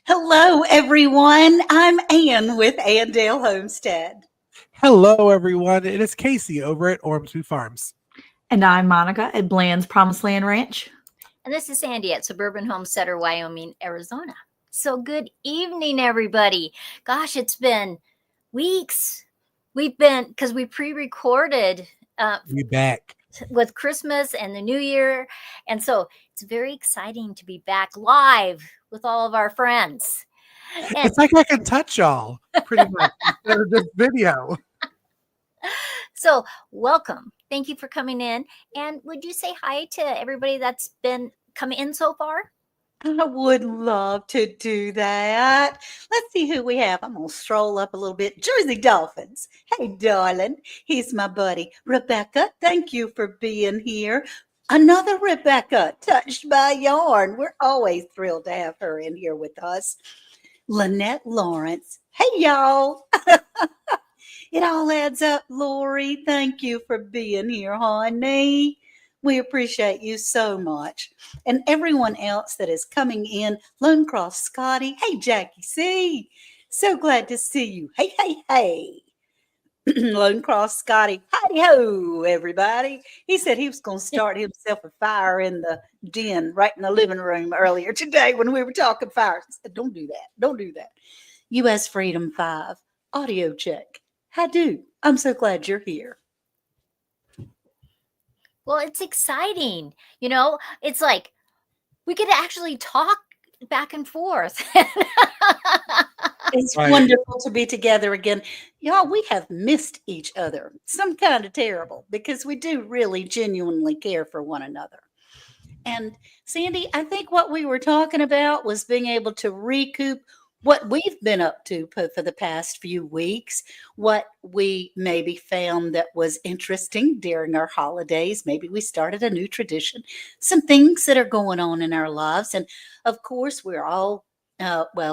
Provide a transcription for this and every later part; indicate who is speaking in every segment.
Speaker 1: Hello, everyone. I'm Ann with Andale Homestead.
Speaker 2: Hello, everyone. It is Casey over at Ormsby Farms.
Speaker 3: And I'm Monica at Bland's Promised Land Ranch.
Speaker 4: And this is Sandy at Suburban Homesteader, Wyoming, Arizona. So good evening, everybody. Gosh, it's been weeks. Because we pre-recorded.
Speaker 2: We're back.
Speaker 4: With Christmas and the New Year. And so it's very exciting to be back live with all of our friends. And
Speaker 2: it's like I can touch y'all pretty much instead of this video.
Speaker 4: So welcome. Thank you for coming in. And would you say hi to everybody that's been coming in so far?
Speaker 1: I would love to do that. Let's see who we have. I'm going to stroll up a little bit. Jersey Dolphins. Hey, darling. He's my buddy. Rebecca, thank you for being here. Another Rebecca, touched by yarn. We're always thrilled to have her in here with us. Lynette Lawrence. Hey, y'all. It all adds up, Lori. Thank you for being here, honey. We appreciate you so much. And everyone else that is coming in. Lone Cross Scotty. Hey, Jackie C. So glad to see you. Hey, hey, hey. Lone Cross Scotty. Howdy ho, everybody. He said he was going to start himself a fire in the den right in the living room earlier today when we were talking fires. I said, don't do that. Don't do that. U.S. Freedom 5. Audio check. How do? I'm so glad you're here.
Speaker 4: Well, it's exciting. You know, it's like we could actually talk back and forth.
Speaker 1: It's wonderful to be together again. Y'all, we have missed each other. Some kind of terrible because we do really genuinely care for one another. And Sandy, I think what we were talking about was being able to recoup what we've been up to for the past few weeks, what we maybe found that was interesting during our holidays. Maybe we started a new tradition, some things that are going on in our lives. And of course, we're all,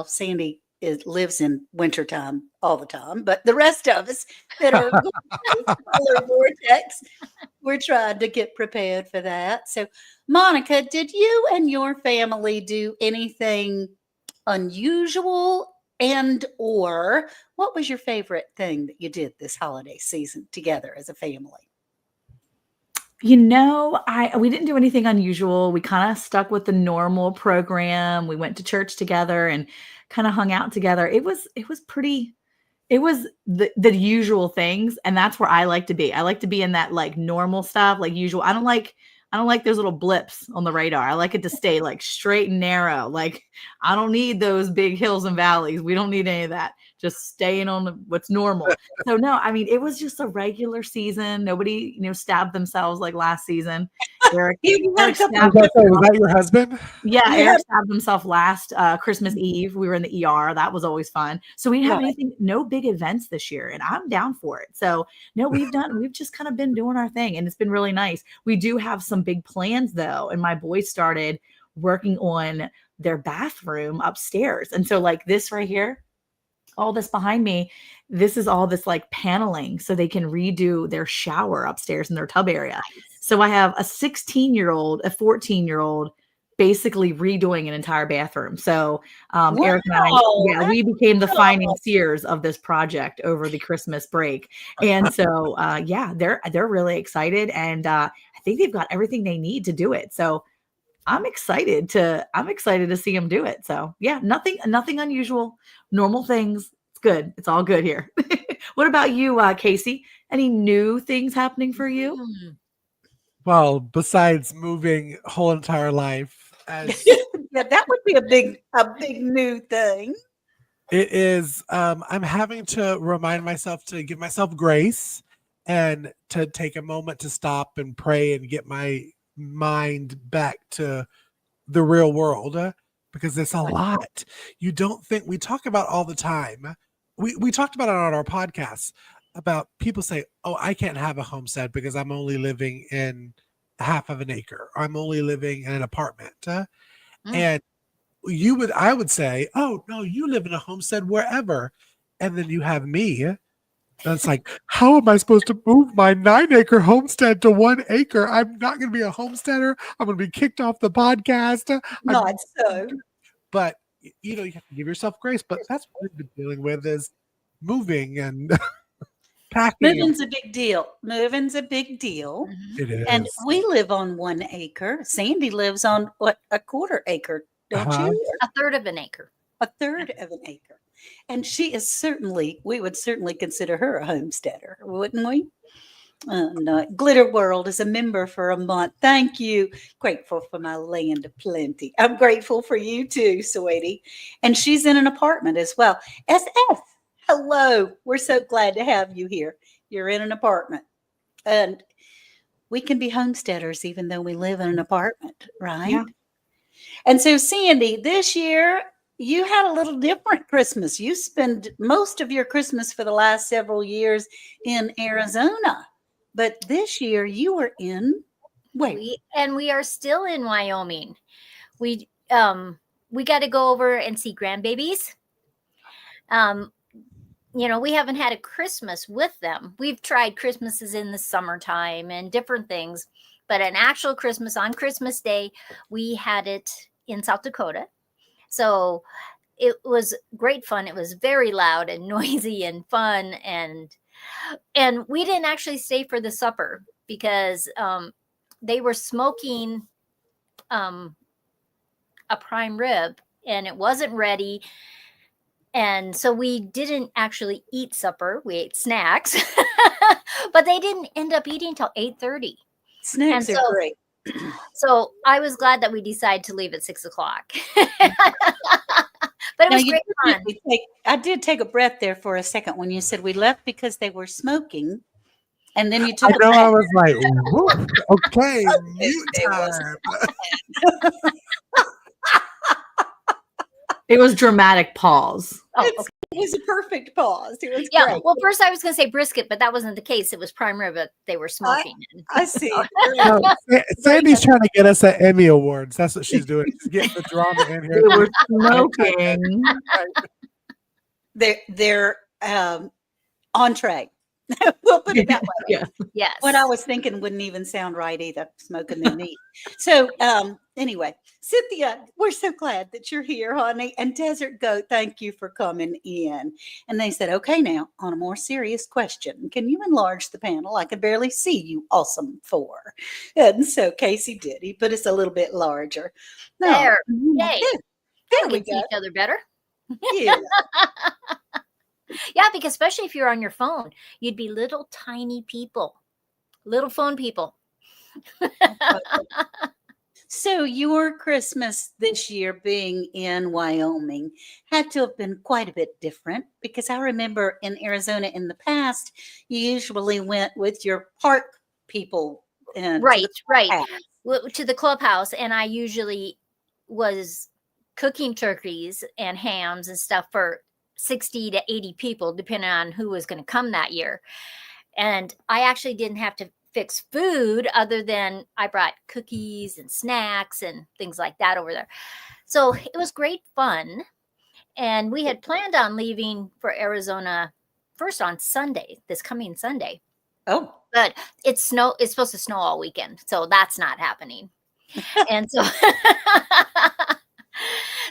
Speaker 1: Sandy lives in wintertime all the time, but the rest of us that are polar vortex, we're trying to get prepared for that. So, Monica, did you and your family do anything unusual, and or what was your favorite thing that you did this holiday season together as a family?
Speaker 3: You know, we didn't do anything unusual. We kind of stuck with the normal program. We went to church together and kind of hung out together. It was the usual things, and that's where I like to be. I like to be in that like normal stuff, like usual. I don't like those little blips on the radar. I like it to stay like straight and narrow. Like I don't need those big hills and valleys. We don't need any of that. Just staying on what's normal. So no, I mean, it was just a regular season. Nobody, stabbed themselves like last season. Eric
Speaker 2: was that your husband?
Speaker 3: Yeah, Eric stabbed himself last Christmas Eve. We were in the ER. That was always fun. So we didn't have anything, no big events this year, and I'm down for it. So no, we've just kind of been doing our thing, and it's been really nice. We do have some big plans though, and my boys started working on their bathroom upstairs. And so like this right here, all this behind me, this is all this like paneling so they can redo their shower upstairs in their tub area. So I have a 16-year-old, a 14-year-old, basically redoing an entire bathroom. So Eric and I,
Speaker 1: Wow,
Speaker 3: yeah,
Speaker 1: that's
Speaker 3: we became the
Speaker 1: awesome.
Speaker 3: financiers of this project over the Christmas break. And so yeah, they're really excited, and I think they've got everything they need to do it. So I'm excited to see them do it. So yeah, nothing unusual, normal things. It's good. It's all good here. What about you, Casey? Any new things happening for you?
Speaker 4: Mm.
Speaker 2: Well, besides moving whole entire life, as
Speaker 1: Yeah, that would be a big new thing.
Speaker 2: it is, I'm having to remind myself to give myself grace and to take a moment to stop and pray and get my mind back to the real world, because it's a lot. You don't think we talk about all the time. We talked about it on our podcast about people say, "Oh, I can't have a homestead because I'm only living in half of an acre. I'm only living in an apartment."
Speaker 4: Mm.
Speaker 2: And I would say, "Oh, no, you live in a homestead wherever." And then you have me. That's like, how am I supposed to move my 9-acre homestead to 1 acre? I'm not going to be a homesteader. I'm going to be kicked off the podcast.
Speaker 1: Not so.
Speaker 2: But you have to give yourself grace. But that's what we've been dealing with is moving and packing.
Speaker 1: Moving's a big deal. Moving's a big deal.
Speaker 4: Mhm.
Speaker 2: It
Speaker 1: And
Speaker 2: is.
Speaker 1: we live on 1 acre. Sandy lives on what, a quarter acre, don't
Speaker 2: Uh-huh.
Speaker 1: you?
Speaker 4: A third of an acre.
Speaker 1: A third of an acre. And we would certainly consider her a homesteader, wouldn't we? No. Glitter World is a member for a month. Thank you. Grateful for my land of plenty. I'm grateful for you too, sweetie. And she's in an apartment as well. SF, hello. We're so glad to have you here. You're in an apartment. And we can be homesteaders even though we live in an apartment, right?
Speaker 3: Yeah.
Speaker 1: And so, Sandy, this year you had a little different Christmas. You spent most of your Christmas for the last several years in Arizona, but this year you were in where?
Speaker 4: We are still in Wyoming. We got to go over and see grandbabies. We haven't had a Christmas with them. We've tried Christmases in the summertime and different things, but an actual Christmas on Christmas Day, we had it in South Dakota. So it was great fun. It was very loud and noisy and fun, and we didn't actually stay for the supper because they were smoking a prime rib and it wasn't ready. And so we didn't actually eat supper. We ate snacks, but they didn't end up eating till 8:30.
Speaker 1: Snacks
Speaker 4: And
Speaker 1: are
Speaker 4: so-
Speaker 1: great.
Speaker 4: So I was glad that we decided to leave at 6:00. But it
Speaker 1: Now,
Speaker 4: was
Speaker 1: you
Speaker 4: great fun.
Speaker 1: I did take a breath there for a second when you said we left because they were smoking, and then you took
Speaker 2: I
Speaker 1: a
Speaker 2: know. I
Speaker 1: breath.
Speaker 2: was like, whoop, okay, mute
Speaker 1: It was-
Speaker 2: time.
Speaker 3: It was dramatic pause.
Speaker 4: Oh,
Speaker 1: It's-
Speaker 4: okay.
Speaker 1: It was a perfect pause. It was
Speaker 4: Yeah.
Speaker 1: great.
Speaker 4: Well, first I was going to say brisket, but that wasn't the case. It was prime rib that they were smoking.
Speaker 1: I see.
Speaker 2: No, Sandy's trying to get us at Emmy Awards. That's what she's doing. She's getting the drama in here.
Speaker 3: They were smoking.
Speaker 1: They're on track. We'll put it that way.
Speaker 3: Yeah.
Speaker 4: Yes.
Speaker 1: What I was thinking wouldn't even sound right either, smoking the meat. So anyway, Cynthia, we're so glad that you're here, honey. And Desert Goat, thank you for coming in. And they said, okay, now on a more serious question, can you enlarge the panel? I can barely see you, awesome four. And so Casey did. He put us a little bit larger. No,
Speaker 4: There.
Speaker 1: yeah,
Speaker 4: Yay.
Speaker 1: there
Speaker 4: We
Speaker 1: we
Speaker 4: can see
Speaker 1: go.
Speaker 4: each other better.
Speaker 1: Yeah.
Speaker 4: Yeah, because especially if you're on your phone, you'd be little tiny people, little phone people.
Speaker 1: So your Christmas this year being in Wyoming had to have been quite a bit different because I remember in Arizona in the past, you usually went with your park people.
Speaker 4: Right.
Speaker 1: house.
Speaker 4: To the clubhouse, and I usually was cooking turkeys and hams and stuff for 60 to 80 people, depending on who was going to come that year. And I actually didn't have to fix food other than I brought cookies and snacks and things like that over there. So it was great fun. And we had planned on leaving for Arizona first on Sunday, this coming Sunday.
Speaker 1: Oh,
Speaker 4: But it's supposed to snow all weekend. So that's not happening. And so,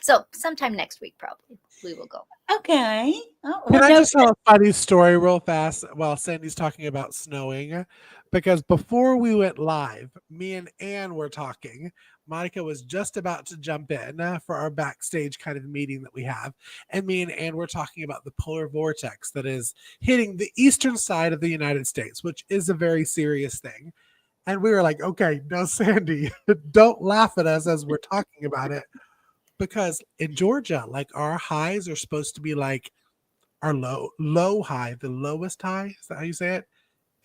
Speaker 4: so sometime next week, probably we will go.
Speaker 1: Okay. Oh,
Speaker 2: Can
Speaker 1: well,
Speaker 2: I
Speaker 1: no,
Speaker 2: just tell a funny story real fast while Sandy's talking about snowing? Because before we went live, me and Ann were talking. Monica was just about to jump in for our backstage kind of meeting that we have. And me and Ann were talking about the polar vortex that is hitting the eastern side of the United States, which is a very serious thing. And we were like, okay, no, Sandy, don't laugh at us as we're talking about it. Because in Georgia, like our highs are supposed to be like our low high, the lowest high. Is that how you say it?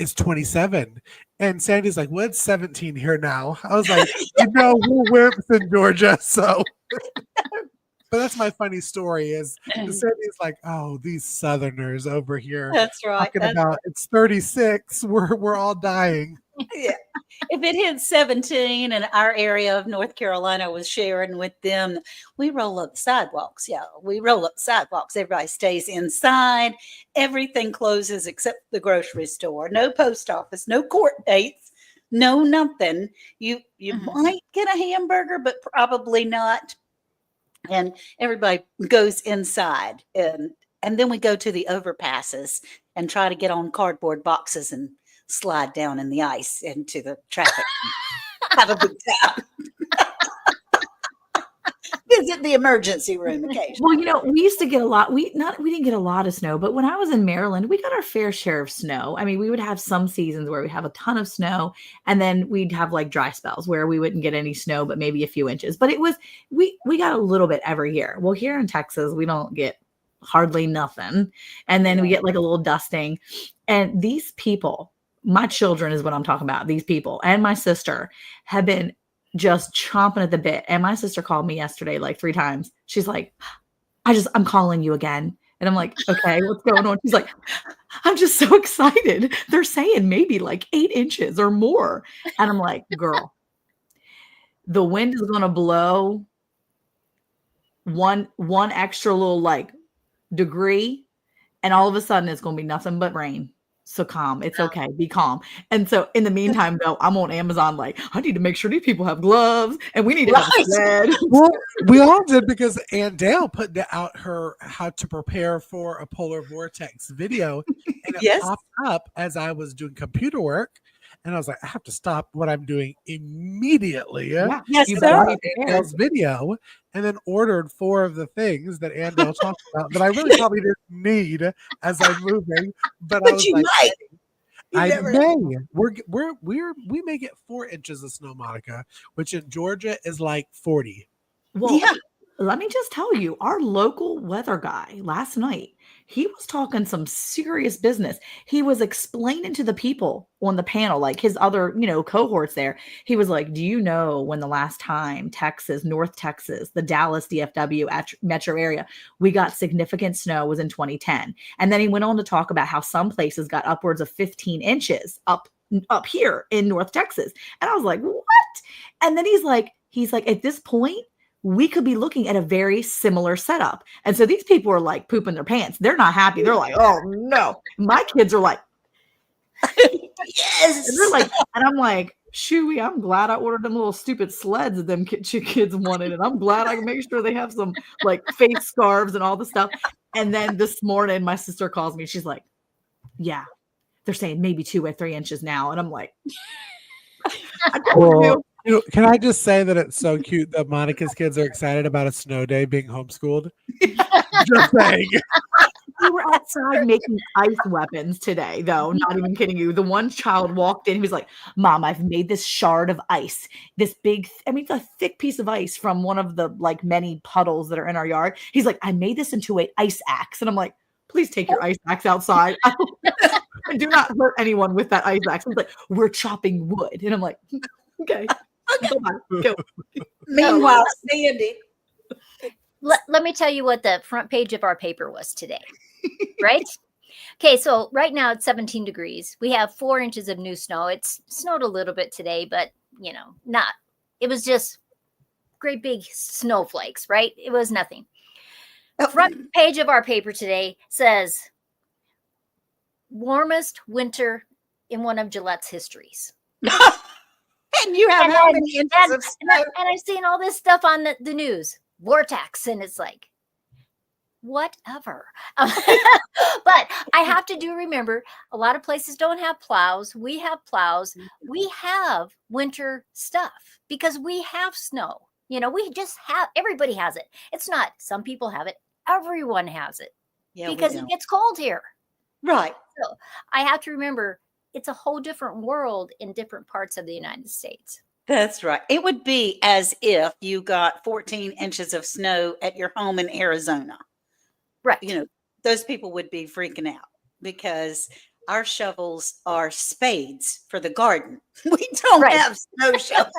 Speaker 2: It's 27. And Sandy's like, what's 17 here now? I was like, we're wimps in Georgia. So, but that's my funny story is Sandy's like, oh, these Southerners over here
Speaker 1: that's right.
Speaker 2: talking about it's 36. We're all dying.
Speaker 1: Yeah. If it hit 17 and our area of North Carolina was sharing with them, we roll up sidewalks. Yeah, we roll up sidewalks. Everybody stays inside. Everything closes except the grocery store. No post office, no court dates, no nothing. You might get a hamburger, but probably not. And everybody goes inside. And then we go to the overpasses and try to get on cardboard boxes and slide down in the ice into the traffic. Have a good time. Visit the emergency room occasionally.
Speaker 3: Well, we used to get a lot. We didn't get a lot of snow, but when I was in Maryland, we got our fair share of snow. I mean, we would have some seasons where we have a ton of snow, and then we'd have like dry spells where we wouldn't get any snow, but maybe a few inches. But it was we got a little bit every year. Well, here in Texas, we don't get hardly nothing, and then we get like a little dusting. And these people, my children is what I'm talking about. These people and my sister have been just chomping at the bit. And my sister called me yesterday like 3 times. She's like, I'm calling you again. And I'm like, okay, what's going on? She's like, I'm just so excited. They're saying maybe like 8 inches or more. And I'm like, girl, the wind is going to blow one extra little like degree. And all of a sudden it's going to be nothing but rain. So calm. It's okay. Be calm. And so in the meantime, though, I'm on Amazon like, I need to make sure these people have gloves and we need to have a sled.
Speaker 2: Well, we all did because Ann Dale put out her how to prepare for a polar vortex video. And it popped up as I was doing computer work. And I was like, I have to stop what I'm doing immediately.
Speaker 3: Yeah.
Speaker 1: Yes,
Speaker 2: You
Speaker 1: sir.
Speaker 2: Ann Dale's video and then ordered 4 of the things that Ann Dale talked about that I really probably didn't need as I'm moving. But I was
Speaker 1: you
Speaker 2: like,
Speaker 1: might.
Speaker 2: I may. We may get 4 inches of snow, Monica, which in Georgia is like 40.
Speaker 3: Well, let me just tell you, our local weather guy last night, he was talking some serious business. He was explaining to the people on the panel, like his other, cohorts there. He was like, do you know when the last time North Texas, the Dallas DFW metro area, we got significant snow was in 2010. And then he went on to talk about how some places got upwards of 15 inches up here in North Texas. And I was like, what? And then he's like, at this point, we could be looking at a very similar setup. And so these people are like pooping their pants. They're not happy. They're like, oh no. My kids are like,
Speaker 1: yes.
Speaker 3: And they're like, and I'm like, shooey, I'm glad I ordered them little stupid sleds that them kids wanted. And I'm glad I can make sure they have some like face scarves and all the stuff. And then this morning, my sister calls me. She's like, yeah, they're saying maybe 2 or 3 inches now. And I'm like, I told you.
Speaker 2: Can I just say that it's so cute that Monica's kids are excited about a snow day being homeschooled? Just saying.
Speaker 3: We were outside making ice weapons today, though. Not even kidding you. The one child walked in. He was like, Mom, I've made this shard of ice. This big, it's a thick piece of ice from one of the like many puddles that are in our yard. He's like, I made this into an ice axe. And I'm like, please take your ice axe outside. I do not hurt anyone with that ice axe. He's like, we're chopping wood. And I'm like, okay. Go.
Speaker 1: Meanwhile, Sandy.
Speaker 4: Let me tell you what the front page of our paper was today, right? Okay, so right now it's 17 degrees. We have 4 inches of new snow. It's snowed a little bit today, but, not. It was just great big snowflakes, right? It was nothing. The front page of our paper today says, warmest winter in one of Gillette's histories.
Speaker 1: And you have
Speaker 4: And
Speaker 1: how
Speaker 4: then-
Speaker 1: many inches
Speaker 4: and,
Speaker 1: of snow?
Speaker 4: and I've seen all this stuff on the news, vortex, and it's like, whatever. But I have to do remember a lot of places don't have plows. We have plows. We have winter stuff because we have snow. We just have, everybody has it. It's not some people have it. Everyone has it
Speaker 1: Yeah, we
Speaker 4: because it
Speaker 1: don't.
Speaker 4: gets cold here.
Speaker 1: Right.
Speaker 4: So I have to remember it's a whole different world in different parts of the United States.
Speaker 1: That's right. It would be as if you got 14 inches of snow at your home in Arizona.
Speaker 4: Right.
Speaker 1: Those people would be freaking out because our shovels are spades for the garden. We don't
Speaker 4: Right.
Speaker 1: have snow shovels,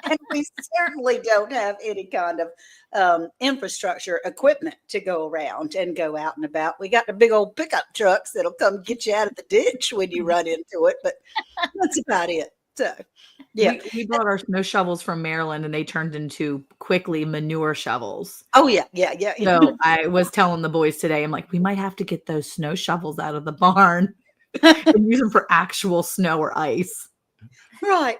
Speaker 1: and we certainly don't have any kind of infrastructure equipment to go around and go out and about. We got the big old pickup trucks that'll come get you out of the ditch when you run into it, but that's about it. So, yeah.
Speaker 3: We brought our snow shovels from Maryland and they turned into quickly manure shovels.
Speaker 1: Oh, yeah.
Speaker 3: So I was telling the boys today, I'm like, we might have to get those snow shovels out of the barn and use them for actual snow or ice.
Speaker 1: Right.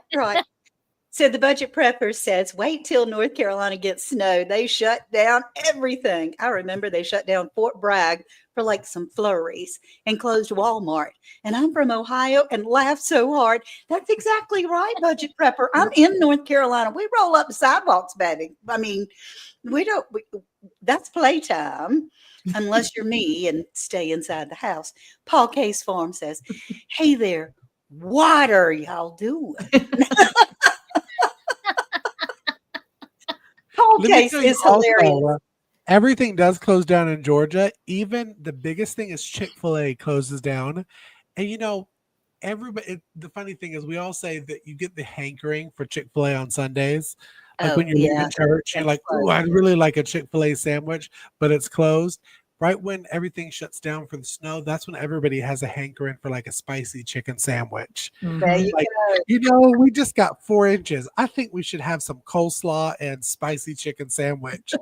Speaker 1: So the budget prepper says, wait till North Carolina gets snow. They shut down everything. I remember they shut down Fort Bragg for like some flurries and closed Walmart. And I'm from Ohio and laughed so hard. That's exactly right, budget prepper. I'm in North Carolina. We roll up the sidewalks, baby. I mean, that's playtime unless you're me and stay inside the house. Paul Case Farm says, hey there, what are y'all doing? Paul
Speaker 2: Let me
Speaker 1: Case
Speaker 2: tell you
Speaker 1: is hilarious.
Speaker 2: also, everything does close down in Georgia. Even the biggest thing is Chick-fil-A closes down. And everybody, the funny thing is we all say that you get the hankering for Chick-fil-A on Sundays. Like when you're leaving church, you're like, "Ooh, I'd really like a Chick-fil-A sandwich," but it's closed. Right when everything shuts down for the snow, that's when everybody has a hankering for like a spicy chicken sandwich.
Speaker 1: There you
Speaker 2: Like,
Speaker 1: go.
Speaker 2: we just got 4 inches. I think we should have some coleslaw and spicy chicken sandwich.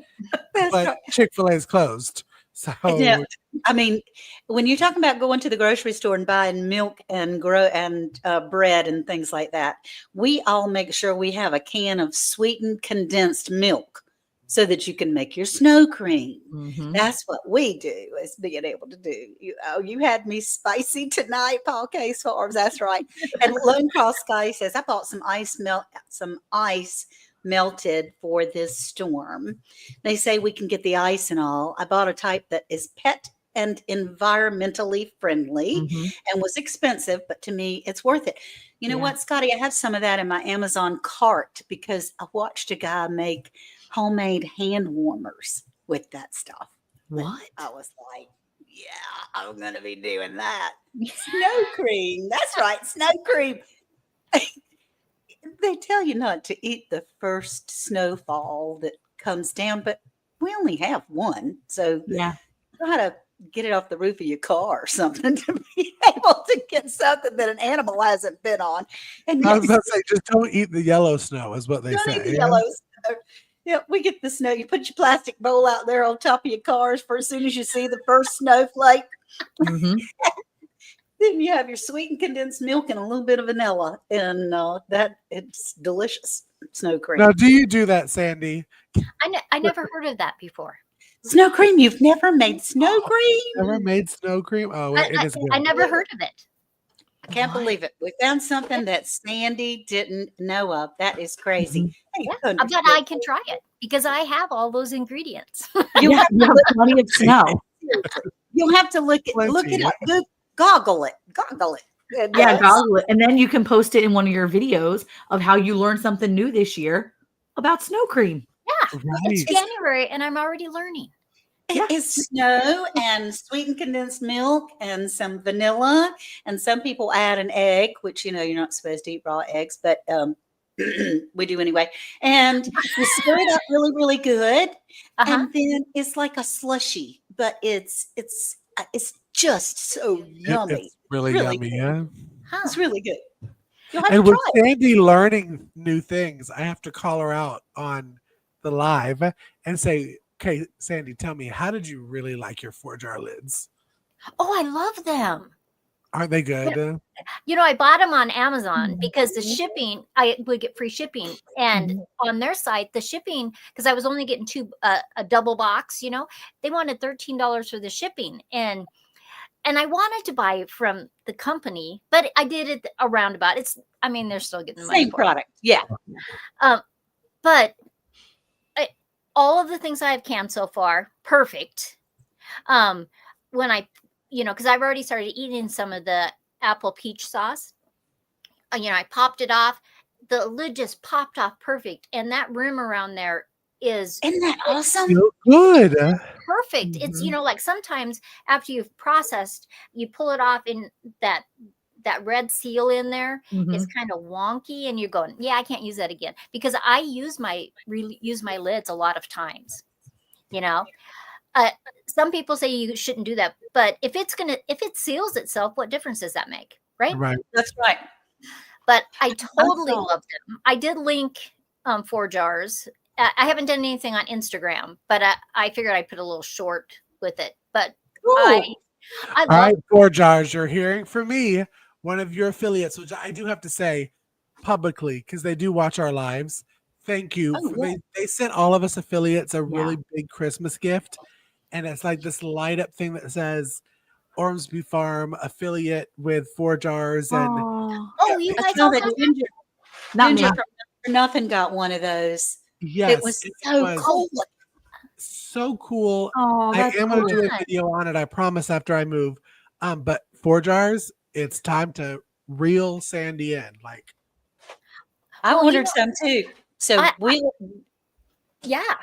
Speaker 1: That's
Speaker 2: But
Speaker 1: right.
Speaker 2: Chick-fil-A is closed. So
Speaker 1: Yeah. I mean, when you're talking about going to the grocery store and buying milk and bread and things like that, we all make sure we have a can of sweetened condensed milk so that you can make your snow cream. That's what we do, is being able to do. You had me spicy tonight, Paul Case Farms. That's right. And Lone Cross Sky says, I bought some ice melted for this storm. They say we can get the ice and all. I bought a type that is pet and environmentally friendly and was expensive, but to me, it's worth it. You know what, Scotty? I have some of that in my Amazon cart because I watched a guy make homemade hand warmers with that stuff.
Speaker 3: What?
Speaker 1: I was like, yeah, I'm going to be doing that. Snow cream. That's right. Snow cream. They tell you not to eat the first snowfall that comes down, but we only have one. So try to get it off the roof of your car or something to be able to get something that an animal hasn't been on. And
Speaker 2: I was about to say, just don't eat the yellow snow, is what they
Speaker 1: don't
Speaker 2: say.
Speaker 1: eat the yellow snow. Yeah, we get the snow. You put your plastic bowl out there on top of your cars for as soon as you see the first snowflake. Then you have your sweetened condensed milk and a little bit of vanilla, and it's delicious snow cream.
Speaker 2: Now, do you do that, Sandy?
Speaker 4: I never heard of that before.
Speaker 1: Snow cream? You've never made snow cream?
Speaker 2: Never made snow cream? Oh, it is good.
Speaker 4: I never heard of it.
Speaker 1: I can't believe it. We found something that Sandy didn't know of. That is crazy. Hey,
Speaker 4: I bet I can try it because I have all those ingredients.
Speaker 1: You have
Speaker 3: you have plenty of snow.
Speaker 1: You'll have to look it up. Goggle it. And,
Speaker 3: Goggle it. And then you can post it in one of your videos of how you learned something new this year about snow cream.
Speaker 4: Yeah. It's January and I'm already learning.
Speaker 1: It's snow and sweetened condensed milk and some vanilla. And some people add an egg, which, you're not supposed to eat raw eggs, but we do anyway. And you stir it up really, really good. And then it's like a slushy, but it's just so yummy.
Speaker 2: It's really yummy,
Speaker 1: good.
Speaker 2: yeah.
Speaker 1: It's really good. You'll have
Speaker 2: And
Speaker 1: to
Speaker 2: with
Speaker 1: try it.
Speaker 2: Sandy learning new things, I have to call her out on the live and say, okay, Sandy, tell me, how did you really like your 4-jar lids?
Speaker 4: Oh, I love them.
Speaker 2: Aren't they good?
Speaker 4: I bought them on Amazon
Speaker 3: Mhm.
Speaker 4: because the shipping, I would get free shipping. And
Speaker 3: Mhm.
Speaker 4: on their site, the shipping, because I was only getting a double box, they wanted $13 for the shipping. And I wanted to buy it from the company, but I did it a roundabout. They're still getting the money
Speaker 1: Same
Speaker 4: for it.
Speaker 1: product. Yeah.
Speaker 4: But all of the things I have canned so far, perfect. When because I've already started eating some of the apple peach sauce. I popped it off. The lid just popped off perfect. And that rim around there is
Speaker 1: Isn't that awesome?
Speaker 2: So good.
Speaker 4: perfect. It's, like sometimes after you've processed, you pull it off in that red seal in there is kind of wonky, and you're going, yeah, I can't use that again, because I use my lids a lot of times. Some people say you shouldn't do that, but if it seals itself, what difference does that make, right?
Speaker 2: Right.
Speaker 1: That's right.
Speaker 4: But I totally
Speaker 1: Awesome.
Speaker 4: loved them. I did link 4 jars. I haven't done anything on Instagram, but I figured I'd put a little short with it. But I
Speaker 1: Ooh.
Speaker 4: I
Speaker 2: All
Speaker 4: love
Speaker 2: right, 4 jars. You're hearing from me, one of your affiliates, which I do have to say publicly because they do watch our lives. Thank you.
Speaker 1: Oh, yeah.
Speaker 2: They sent all of us affiliates a
Speaker 3: Yeah.
Speaker 2: really big Christmas gift, and it's like this light up thing that says Ormsby Farm affiliate with 4 jars, and
Speaker 3: Oh,
Speaker 4: you
Speaker 1: I
Speaker 4: guys
Speaker 1: saw
Speaker 4: all
Speaker 1: that
Speaker 4: got
Speaker 1: Ginger,
Speaker 3: not me.
Speaker 1: Ginger from Nothing Nothing got one of those.
Speaker 2: yes,
Speaker 1: It was
Speaker 2: it
Speaker 1: so
Speaker 2: was
Speaker 1: cool.
Speaker 2: so cool.
Speaker 3: Oh,
Speaker 2: I
Speaker 3: that's
Speaker 2: am going to do a
Speaker 4: fun.
Speaker 2: video on it. I promise after I move. But 4 jars, it's time to reel Sandy in. Like,
Speaker 1: I
Speaker 4: Well,
Speaker 1: ordered some too. So
Speaker 4: I-
Speaker 1: we
Speaker 4: Yeah.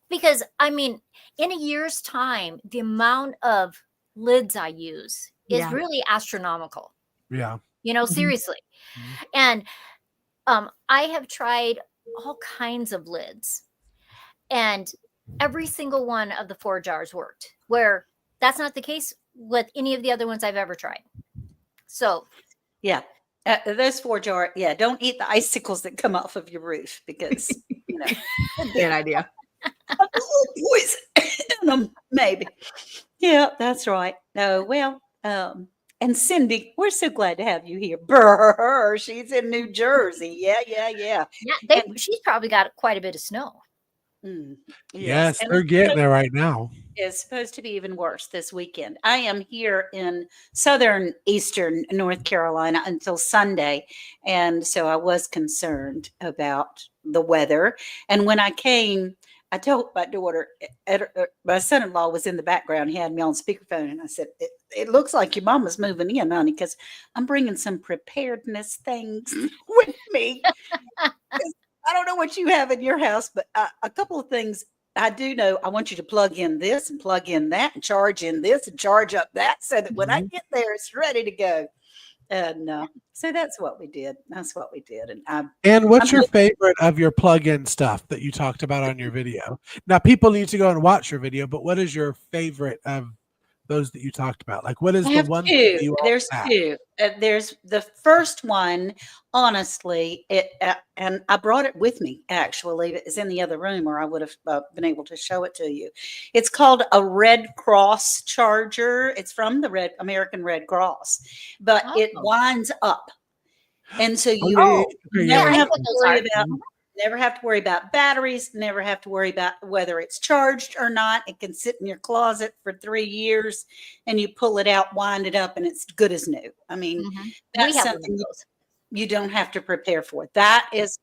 Speaker 4: Because in a year's time, the amount of lids I use is
Speaker 3: Yeah.
Speaker 4: really astronomical.
Speaker 2: yeah.
Speaker 4: Seriously.
Speaker 2: Mhm.
Speaker 4: And I have tried all kinds of lids, and every single one of the 4 jars worked, where that's not the case with any of the other ones I've ever tried. So
Speaker 1: yeah. Those 4 jar, yeah, don't eat the icicles that come off of your roof because
Speaker 3: Great idea.
Speaker 1: poison in them, maybe. Yeah, that's right. No, well, and Cindy, we're so glad to have you here. Brr, she's in New Jersey. Yeah, yeah, yeah.
Speaker 4: yeah,
Speaker 1: And
Speaker 4: she's probably got quite a bit of snow.
Speaker 1: yes,
Speaker 2: Yes,
Speaker 1: and
Speaker 2: they're getting there right now.
Speaker 1: it's supposed to be even worse this weekend. I am here in southern eastern North Carolina until Sunday, and so I was concerned about the weather. And when I came, I told my daughter, my son-in-law was in the background. He had me on speakerphone, and I said, "It looks like your mama's moving in, honey, because I'm bringing some preparedness things with me." 'Cause I don't know what you have in your house, but a couple of things I do know. I want you to plug in this and plug in that and charge in this and charge up that so that when I
Speaker 2: Mhm.
Speaker 1: get there, it's ready to go. And so that's what we did. That's what we did. And
Speaker 2: And what's
Speaker 1: I'm
Speaker 2: your favorite of your plug-in stuff that you talked about on your video? Now, people need to go and watch your video, but what is your favorite of those that you talked about? Like, what is
Speaker 1: I
Speaker 2: the
Speaker 1: have
Speaker 2: one thing
Speaker 1: two.
Speaker 2: that you
Speaker 1: There's
Speaker 2: always have?
Speaker 1: two. There's the first one, honestly, and I brought it with me actually. It's in the other room, or I would have been able to show it to you. It's called a Red Cross charger. It's from the American Red Cross, but it
Speaker 4: Oh.
Speaker 1: winds up. And so
Speaker 2: Oh,
Speaker 1: you
Speaker 2: yeah, yeah,
Speaker 4: Oh,
Speaker 2: yeah. Okay,
Speaker 4: yeah,
Speaker 1: never
Speaker 2: yeah.
Speaker 4: I
Speaker 1: have
Speaker 4: know
Speaker 1: to
Speaker 4: what those
Speaker 1: worry
Speaker 4: are.
Speaker 1: about never have to worry about batteries, never have to worry about whether it's charged or not. It can sit in your closet for 3 years and you pull it out, wind it up, and it's good as new. I mean,
Speaker 4: Mhm. We
Speaker 1: that's
Speaker 4: have one of
Speaker 1: something
Speaker 4: those.
Speaker 1: you don't have to prepare for. That is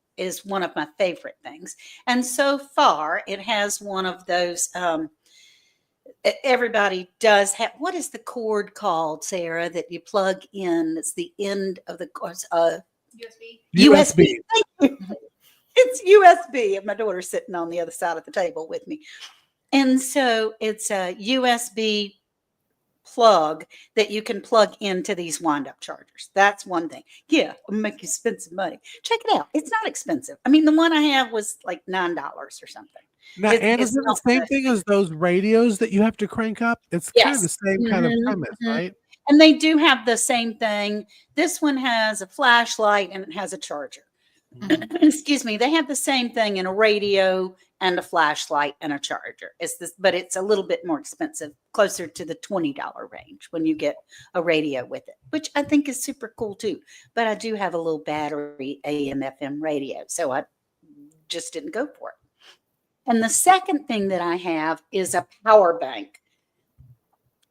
Speaker 1: one of my favorite things. And so far, it has one of those everybody does have. What is the cord called, Sarah, that you plug in? It's the end of the
Speaker 4: USB.
Speaker 1: USB.
Speaker 2: USB.
Speaker 1: Thank you. It's USB, and my daughter's sitting on the other side of the table with me. And so it's a USB plug that you can plug into these wind-up chargers. That's one thing. Yeah, it'll make you spend some money. Check it out. It's not expensive. I mean, the one I have was like $9 or something.
Speaker 2: Now, and is
Speaker 1: It's
Speaker 2: it the
Speaker 1: not
Speaker 2: same
Speaker 1: much.
Speaker 2: thing as those radios that you have to crank up? It's kind of the
Speaker 1: Yes.
Speaker 2: same kind of
Speaker 1: Mhm,
Speaker 2: premise,
Speaker 1: mhm.
Speaker 2: right?
Speaker 1: And they do have the same thing. This one has a flashlight and it has a charger. Excuse me, they have the same thing in a radio and a flashlight and a charger. It's this, but it's a little bit more expensive, closer to the $20 range when you get a radio with it, which I think is super cool too. But I do have a little battery AM FM radio, so I just didn't go for it. And the second thing that I have is a power bank.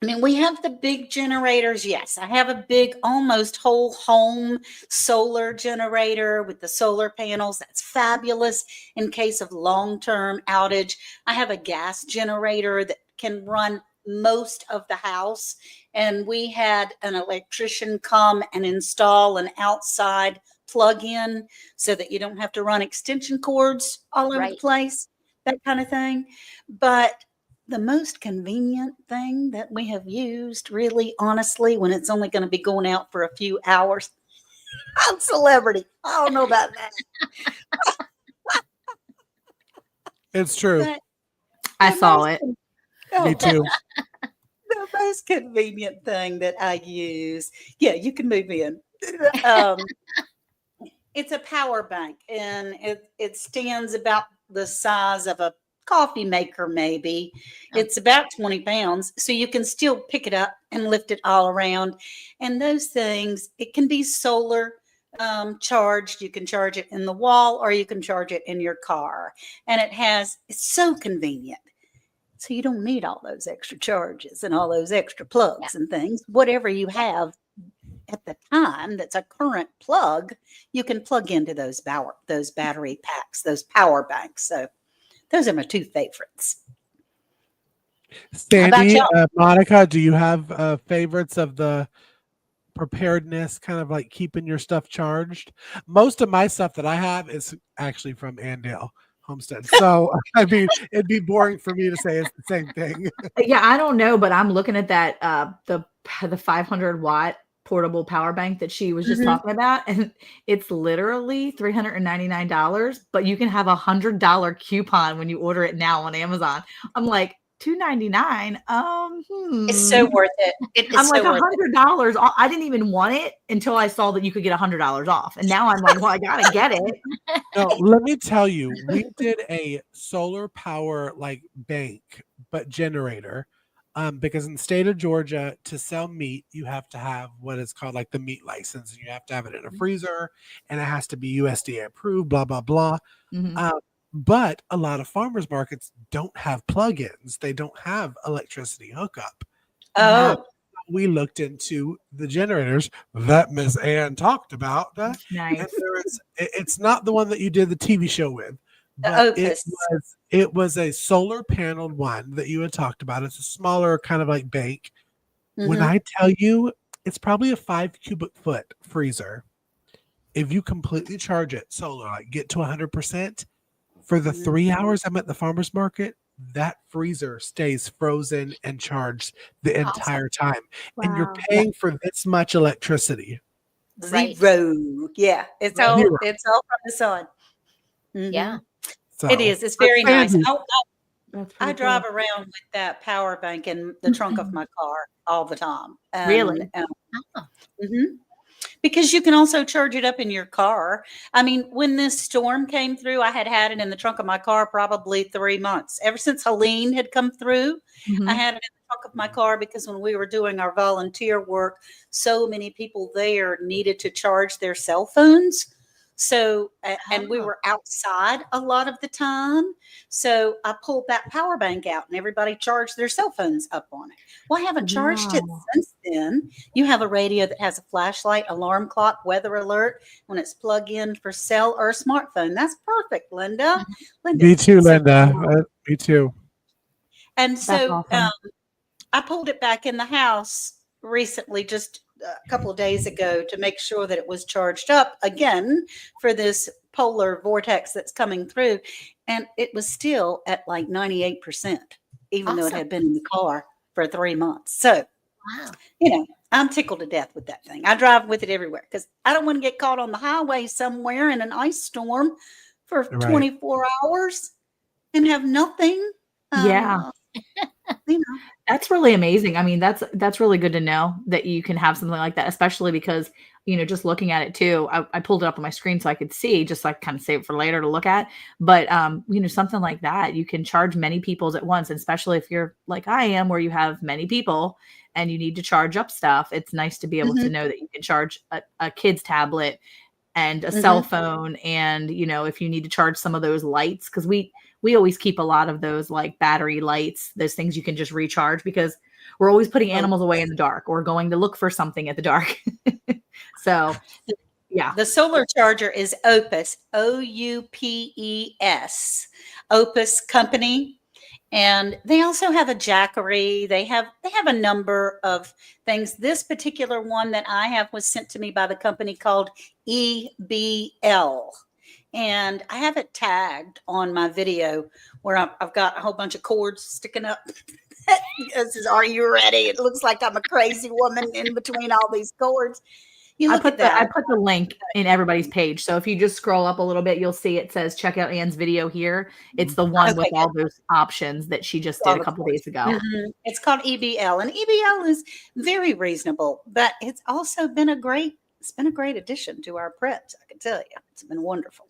Speaker 1: I mean, we have the big generators. Yes, I have a big, almost whole home solar generator with the solar panels. That's fabulous in case of long-term outage. I have a gas generator that can run most of the house. And we had an electrician come and install an outside plug-in so that you don't have to run extension cords all over the place, that kind of thing. But the most convenient thing that we have used, really, honestly, when it's only going to be going out for a few hours, I'm celebrity. I don't know about that.
Speaker 2: It's true.
Speaker 1: But
Speaker 3: I saw it.
Speaker 2: Me too.
Speaker 1: The most convenient thing that I use, yeah, you can move in. It's a power bank, and it stands about the size of a coffee maker, maybe. It's about 20 pounds, so you can still pick it up and lift it all around. And those things, it can be solar charged. You can charge it in the wall, or you can charge it in your car. And it's so convenient. So you don't need all those extra charges and all those extra plugs and things. Whatever you have at the time that's a current plug, you can plug into those battery packs, those power banks. So those are my two favorites.
Speaker 2: Sandy, Monica, do you have favorites of the preparedness, kind of like keeping your stuff charged? Most of my stuff that I have is actually from Andale Homestead. So, I mean, it'd be boring for me to say it's the same thing.
Speaker 3: Yeah, I don't know, but I'm looking at that, the 500-watt portable power bank that she was just talking about, and it's literally $399, but you can have $100 coupon when you order it now on Amazon. I'm like, $299.
Speaker 1: It's so worth it.
Speaker 3: I'm like, $100. I didn't even want it until I saw that you could get $100 off, and now I'm like, well, I gotta get it.
Speaker 2: No, let me tell you, we did a solar power like bank, but generator. Because in the state of Georgia, to sell meat, you have to have what is called like the meat license, and you have to have it in a freezer, and it has to be USDA approved, blah, blah, blah. But a lot of farmers markets don't have plugins. They don't have electricity hookup. We looked into the generators that Miss Ann talked about.
Speaker 3: Nice.
Speaker 2: It's not the one that you did the TV show with. But it was a solar paneled one that you had talked about. It's a smaller kind of like bank. When I tell you, it's probably a 5 cubic foot freezer. If you completely charge it solar, like get to 100%, for the 3 hours I'm at the farmer's market, that freezer stays frozen and charged the entire time. Wow. And you're paying for this much electricity.
Speaker 1: Zero. Yeah. It's all from the sun.
Speaker 4: Yeah.
Speaker 1: So, it is. It's very nice. I drive around with that power bank in the trunk of my car all the time.
Speaker 3: Really?
Speaker 1: Because you can also charge it up in your car. I mean, when this storm came through, I had it in the trunk of my car probably 3 months. Ever since Helene had come through, I had it in the trunk of my car because when we were doing our volunteer work, so many people there needed to charge their cell phones. So, and we were outside a lot of the time. So I pulled that power bank out and everybody charged their cell phones up on it. Well, I haven't charged it since then. You have a radio that has a flashlight, alarm clock, weather alert when it's plugged in for cell or smartphone. That's perfect, Linda.
Speaker 2: Me too, Linda. Me too.
Speaker 1: And so I pulled it back in the house recently, just a couple of days ago, to make sure that it was charged up again for this polar vortex that's coming through. And it was still at like 98%, even though it had been in the car for 3 months. So, I'm tickled to death with that thing. I drive with it everywhere because I don't want to get caught on the highway somewhere in an ice storm for 24 hours and have nothing. You know.
Speaker 3: That's really amazing. I mean, that's really good to know that you can have something like that, especially because, just looking at it too, I pulled it up on my screen so I could see, just like kind of save it for later to look at. But something like that, you can charge many people's at once, and especially if you're like I am, where you have many people and you need to charge up stuff. It's nice to be able to know that you can charge a kid's tablet and a cell phone, and if you need to charge some of those lights, because we always keep a lot of those like battery lights, those things you can just recharge, because we're always putting animals away in the dark or going to look for something at the dark. So yeah.
Speaker 1: The solar charger is Opus, Oupes, Opus Company. And they also have a Jackery. They have a number of things. This particular one that I have was sent to me by the company called EBL. And I have it tagged on my video where I've got a whole bunch of cords sticking up. This is, are you ready? It looks like I'm a crazy woman in between all these cords. You look at that.
Speaker 3: I put the link in everybody's page. So if you just scroll up a little bit, you'll see it says check out Anne's video here. It's the one with all those options that she just did a couple days ago.
Speaker 1: It's called EBL, and EBL is very reasonable, but it's also been a great addition to our preps. I can tell you, it's been wonderful.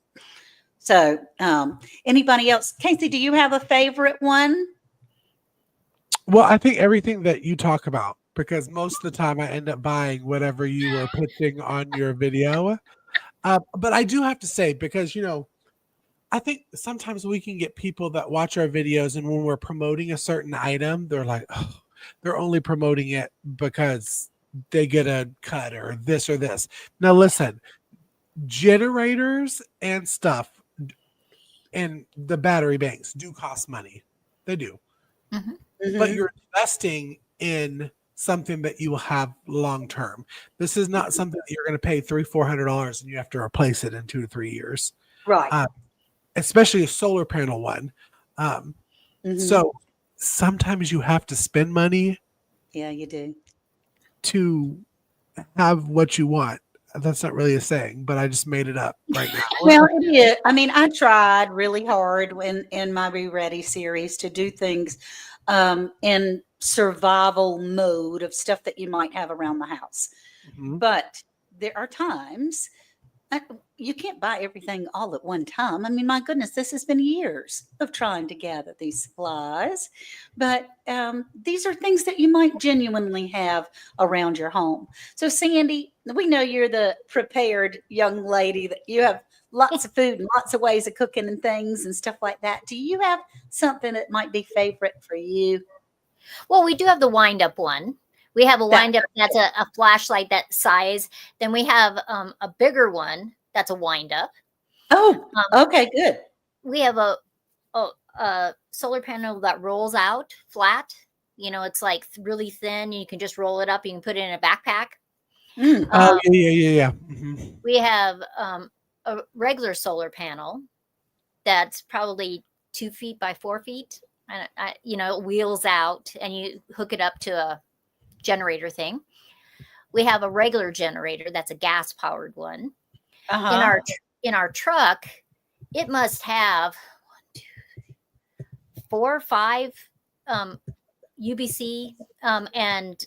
Speaker 1: So, anybody else? Casey, do you have a favorite one?
Speaker 2: Well, I think everything that you talk about, because most of the time I end up buying whatever you were pitching on your video. But I do have to say, because, I think sometimes we can get people that watch our videos, and when we're promoting a certain item, they're like, oh, they're only promoting it because they get a cut or this or this. Now, listen, generators and stuff and the battery banks do cost money. They do. But you're investing in something that you will have long term. This is not something that you're going to pay $300-$400 and you have to replace it in 2 to 3 years.
Speaker 1: Right.
Speaker 2: Especially a solar panel one. So sometimes you have to spend money.
Speaker 1: Yeah, you do.
Speaker 2: To have what you want. That's not really a saying, but I just made it up right now.
Speaker 1: Well, it is. I mean, I tried really hard in my Be Ready series to do things in survival mode of stuff that you might have around the house. But there are times you can't buy everything all at one time. I mean, my goodness, this has been years of trying to gather these supplies. But these are things that you might genuinely have around your home. So, Sandy, we know you're the prepared young lady, that you have lots of food and lots of ways of cooking and things and stuff like that. Do you have something that might be favorite for you?
Speaker 4: Well, we do have the wind up one. We have a wind up that's a flashlight that size. Then we have a bigger one that's a wind up.
Speaker 1: Oh, okay, good.
Speaker 4: We have a solar panel that rolls out flat. It's like really thin. You can just roll it up. You can put it in a backpack.
Speaker 2: Yeah.
Speaker 4: We have a regular solar panel that's probably 2 feet by 4 feet. And it wheels out and you hook it up to a generator thing. We have a regular generator that's a gas powered one. In our truck, it must have 4 or 5 UBC and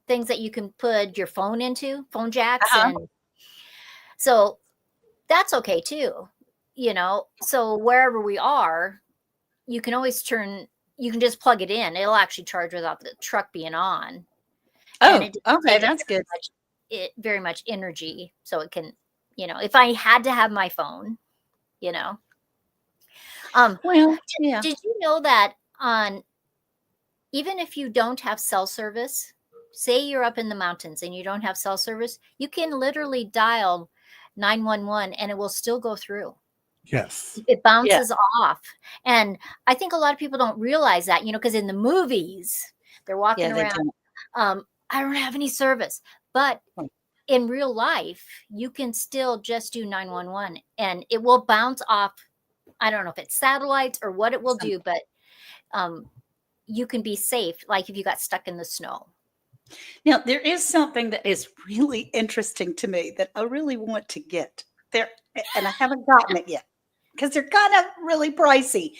Speaker 4: things that you can put your phone into, phone jacks, and so that's okay too. So wherever we are, you can always you can just plug it in. It'll actually charge without the truck being on.
Speaker 1: Oh, okay, that's good.
Speaker 4: Very much energy. So it can, if I had to have my phone,
Speaker 1: well, yeah.
Speaker 4: Did you know that even if you don't have cell service, say you're up in the mountains and you don't have cell service, you can literally dial 911 and it will still go through.
Speaker 2: Yes.
Speaker 4: It bounces off. And I think a lot of people don't realize that, because in the movies, they're walking around. I don't have any service. But in real life, you can still just do 911 and it will bounce off. I don't know if it's satellites or what it will do, but you can be safe, like if you got stuck in the snow.
Speaker 1: Now, there is something that is really interesting to me that I really want to get there, and I haven't gotten it yet because they're kind of really pricey.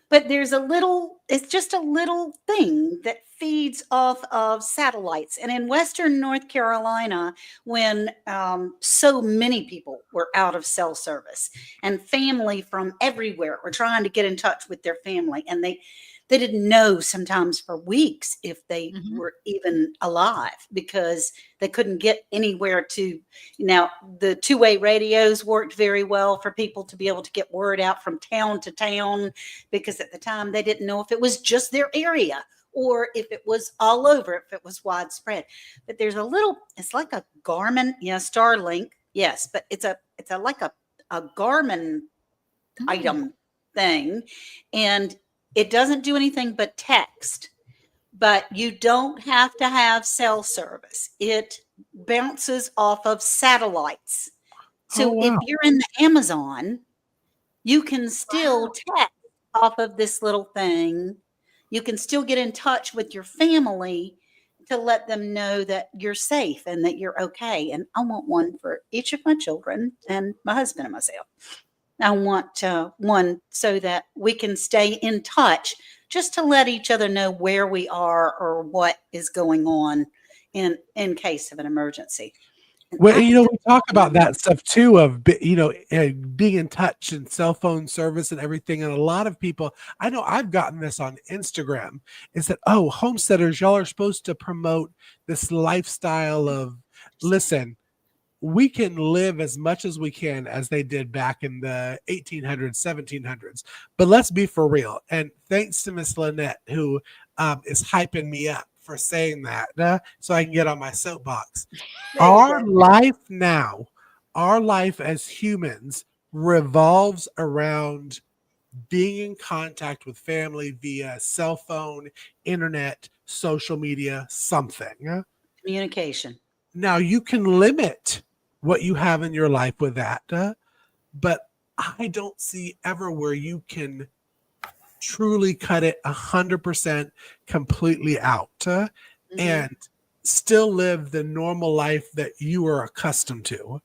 Speaker 1: But it's just a little thing that feeds off of satellites. And in Western North Carolina, when so many people were out of cell service and family from everywhere were trying to get in touch with their family, and they didn't know sometimes for weeks if they were even alive because they couldn't get anywhere to. Now, the two-way radios worked very well for people to be able to get word out from town to town, because at the time they didn't know if it was just their area or if it was all over, if it was widespread. But there's it's like a Garmin, Starlink, yes, but it's like a Garmin item thing, and it doesn't do anything but text. But you don't have to have cell service. It bounces off of satellites. So if you're in the Amazon, you can still text off of this little thing. You can still get in touch with your family to let them know that you're safe and that you're okay. And I want one for each of my children and my husband and myself. I want one so that we can stay in touch, just to let each other know where we are or what is going on in case of an emergency.
Speaker 2: Well, we talk about that stuff too, of being in touch and cell phone service and everything. And a lot of people, I know I've gotten this on Instagram, is that, oh, homesteaders, y'all are supposed to promote this lifestyle of, listen, we can live as much as we can as they did back in the 1800s, 1700s. But let's be for real. And thanks to Miss Lynette, who is hyping me up for saying that, so I can get on my soapbox. Our life now, our life as humans revolves around being in contact with family via cell phone, internet, social media, something.
Speaker 1: Communication.
Speaker 2: Now, you can limit what you have in your life with that, but I don't see ever where you can truly cut it 100% completely out and still live the normal life that you are accustomed to.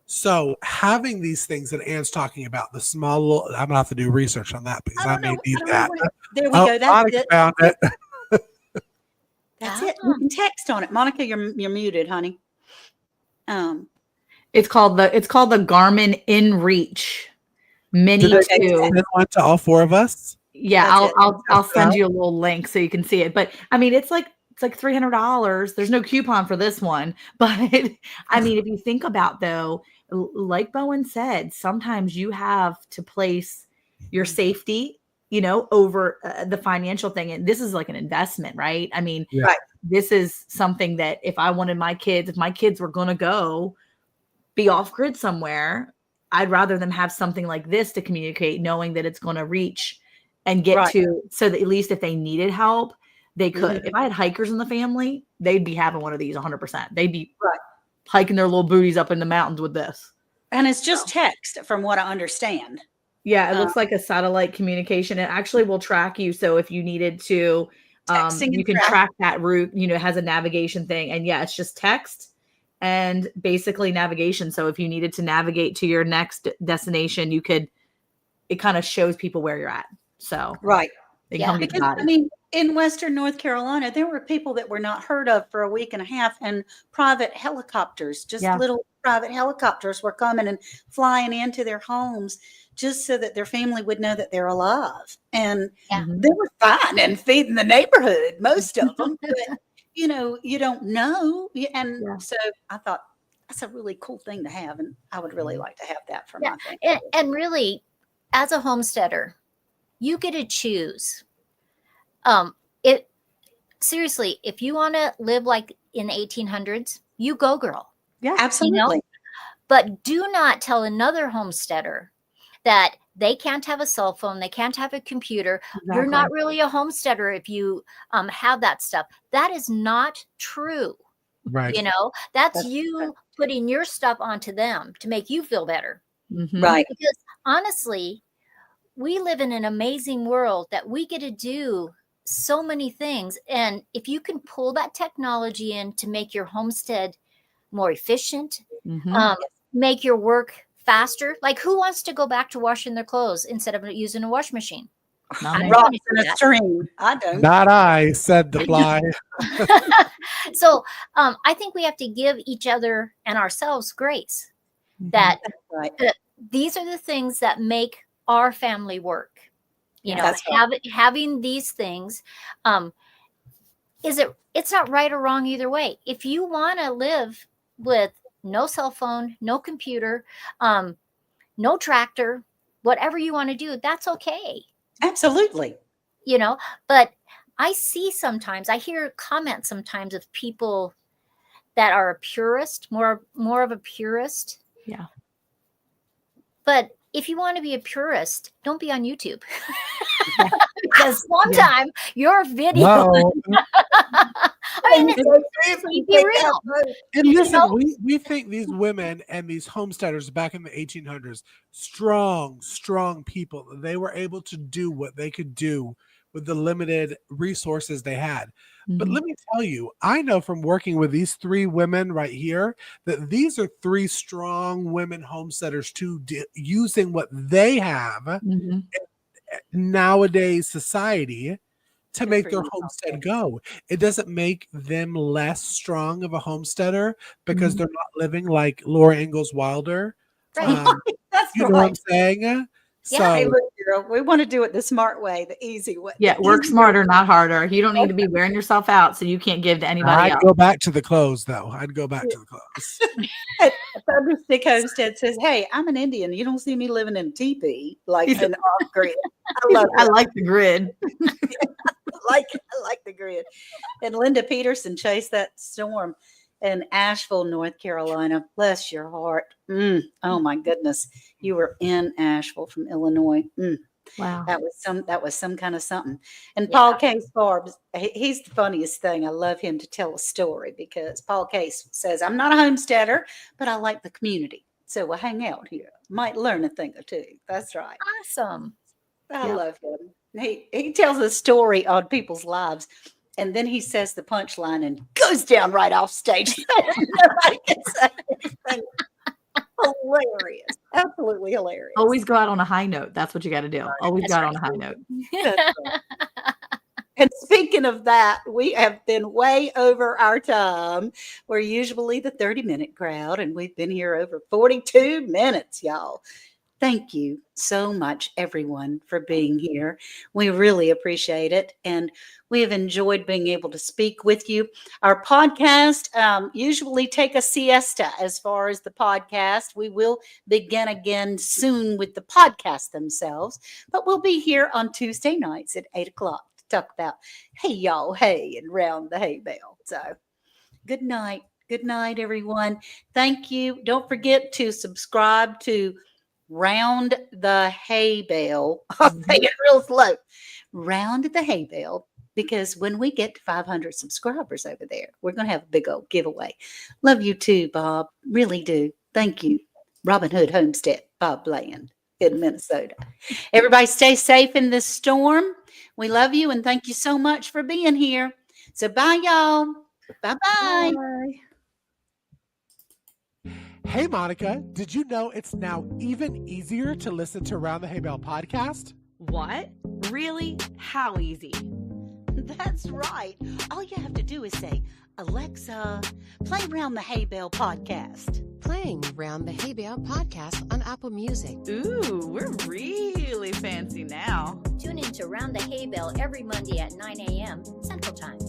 Speaker 2: So having these things that Anne's talking about, the small little, I'm gonna have to do research on that because I may need that.
Speaker 1: There we go. That's
Speaker 2: Monica
Speaker 1: it.
Speaker 2: found it.
Speaker 1: That's it. You can text on it. Monica, you're muted, honey.
Speaker 3: It's called the Garmin InReach Mini 2.
Speaker 2: Send one to all four of us.
Speaker 3: Yeah, I'll send you a little link so you can see it. But I mean, it's like $300. There's no coupon for this one, but I mean, if you think about though, like Bowen said, sometimes you have to place your safety, over the financial thing, and this is like an investment, right? I mean, this is something that if I wanted if my kids were going to go be off grid somewhere, I'd rather them have something like this to communicate, knowing that it's going to reach and get to, so that at least if they needed help, they could. If I had hikers in the family, they'd be having one of these 100%. They'd be hiking their little booties up in the mountains with this. And
Speaker 1: it's just text, from what I understand.
Speaker 3: Yeah, it looks like a satellite communication. It actually will track you. So if you needed to, you can track that route. It has a navigation thing. And yeah, it's just text and basically navigation. So if you needed to navigate to your next destination, it kind of shows people where you're at. So they can come get the body.
Speaker 1: I mean, in Western North Carolina, there were people that were not heard of for a week and a half, and private helicopters, little private helicopters, were coming and flying into their homes just so that their family would know that they're alive. And they were fine and feeding the neighborhood, most of them. But, you don't know. And so I thought that's a really cool thing to have. And I would really like to have that for my family.
Speaker 4: And really, as a homesteader, you get to choose. Seriously, if you want to live like in the 1800s, you go, girl.
Speaker 1: Yeah, absolutely.
Speaker 4: But do not tell another homesteader that they can't have a cell phone, they can't have a computer. Exactly. You're not really a homesteader if you have that stuff. That is not true.
Speaker 2: Right.
Speaker 4: That's you putting your stuff onto them to make you feel better.
Speaker 1: Mm-hmm. Right.
Speaker 4: Because honestly, we live in an amazing world that we get to do so many things. And if you can pull that technology in to make your homestead more efficient, make your work faster. Like, who wants to go back to washing their clothes instead of using a wash machine?
Speaker 3: Not me.
Speaker 1: Rocks in a stream. I don't.
Speaker 2: Not I, said the fly.
Speaker 4: So I think we have to give each other and ourselves grace that
Speaker 1: Right.
Speaker 4: these are the things that make our family work. You know,
Speaker 1: That's right.
Speaker 4: having these things, it's not right or wrong either way. If you want to live with no cell phone, no computer, no tractor, whatever you want to do, that's okay.
Speaker 1: Absolutely.
Speaker 4: You know, but I hear comments sometimes of people that are a purist, more of a purist.
Speaker 3: Yeah.
Speaker 4: But if you want to be a purist, don't be on YouTube. Because sometime your video,
Speaker 2: Well,
Speaker 4: I mean, seriously, be real.
Speaker 2: and listen,
Speaker 4: know?
Speaker 2: we think these women and these homesteaders back in the 1800s, strong people, they were able to do what they could do with the limited resources they had. But let me tell you, I know from working with these three women right here that these are three strong women homesteaders too, using what they have in nowadays society to
Speaker 1: Good
Speaker 2: make
Speaker 1: for
Speaker 2: their
Speaker 1: you,
Speaker 2: homestead
Speaker 1: Paul.
Speaker 2: go. It doesn't make them less strong of a homesteader because they're not living like Laura Ingalls Wilder.
Speaker 4: Right.
Speaker 1: That's
Speaker 2: You know what I'm
Speaker 1: right.
Speaker 2: saying? So
Speaker 1: Hey, look, girl, we want to do it the smart way, the easy way.
Speaker 3: Yeah,
Speaker 1: the
Speaker 3: work
Speaker 1: easier
Speaker 3: smarter,
Speaker 1: way.
Speaker 3: not harder. You don't need to be wearing yourself out so you can't give to anybody
Speaker 2: I'd
Speaker 3: else.
Speaker 2: go back to the clothes though. I'd go back to the clothes.
Speaker 1: Thunderstick Homestead says, "Hey, I'm an Indian. You don't see me living in a teepee like an off grid. I love
Speaker 3: I
Speaker 1: it.
Speaker 3: like the grid.
Speaker 1: I like the grid." And Linda Peterson chased that storm in Asheville, North Carolina. Bless your heart. Oh my goodness, you were in Asheville from Illinois.
Speaker 3: Wow.
Speaker 1: That was some kind of something. And
Speaker 4: Yeah.
Speaker 1: Paul Case Barbs, he's the funniest thing. I love him to tell a story because Paul Case says, "I'm not a homesteader, but I like the community. So we'll hang out here. Might learn a thing or two." That's right.
Speaker 4: Awesome.
Speaker 1: I
Speaker 3: Yeah.
Speaker 1: love him. He tells a story on people's lives, and then he says the punchline and goes down right off stage. Nobody can say anything. Hilarious. Absolutely hilarious.
Speaker 3: Always go out on a high note. That's what you got to do. Always
Speaker 4: That's
Speaker 3: go out
Speaker 4: right.
Speaker 3: on a high note.
Speaker 1: That's right. And speaking of that, we have been way over our time. We're usually the 30-minute crowd, and we've been here over 42 minutes, y'all. Thank you so much, everyone, for being here. We really appreciate it. And we have enjoyed being able to speak with you. Our podcast usually take a siesta as far as the podcast. We will begin again soon with the podcast themselves, but we'll be here on Tuesday nights at 8 o'clock to talk about hey, y'all, hey, and round the hay bale. So good night. Good night, everyone. Thank you. Don't forget to subscribe to Round the Hay Bale. I'll say it real slow. Round the Hay Bale, because when we get to 500 subscribers over there, we're going to have a big old giveaway. Love you too, Bob. Really do. Thank you. Robin Hood Homestead, Bob Bland in Minnesota. Everybody stay safe in this storm. We love you and thank you so much for being here. So bye, y'all. Bye-bye.
Speaker 3: Bye.
Speaker 2: Hey, Monica, did you know it's now even easier to listen to Around the Hay Bale podcast?
Speaker 3: What? Really? How easy?
Speaker 1: That's right. All you have to do is say, "Alexa, play Round the Hay Bale podcast."
Speaker 5: Playing Round the Hay Bale podcast on Apple Music.
Speaker 3: Ooh, we're really fancy now.
Speaker 4: Tune in to Round the Hay Bale every Monday at 9 a.m. Central Time.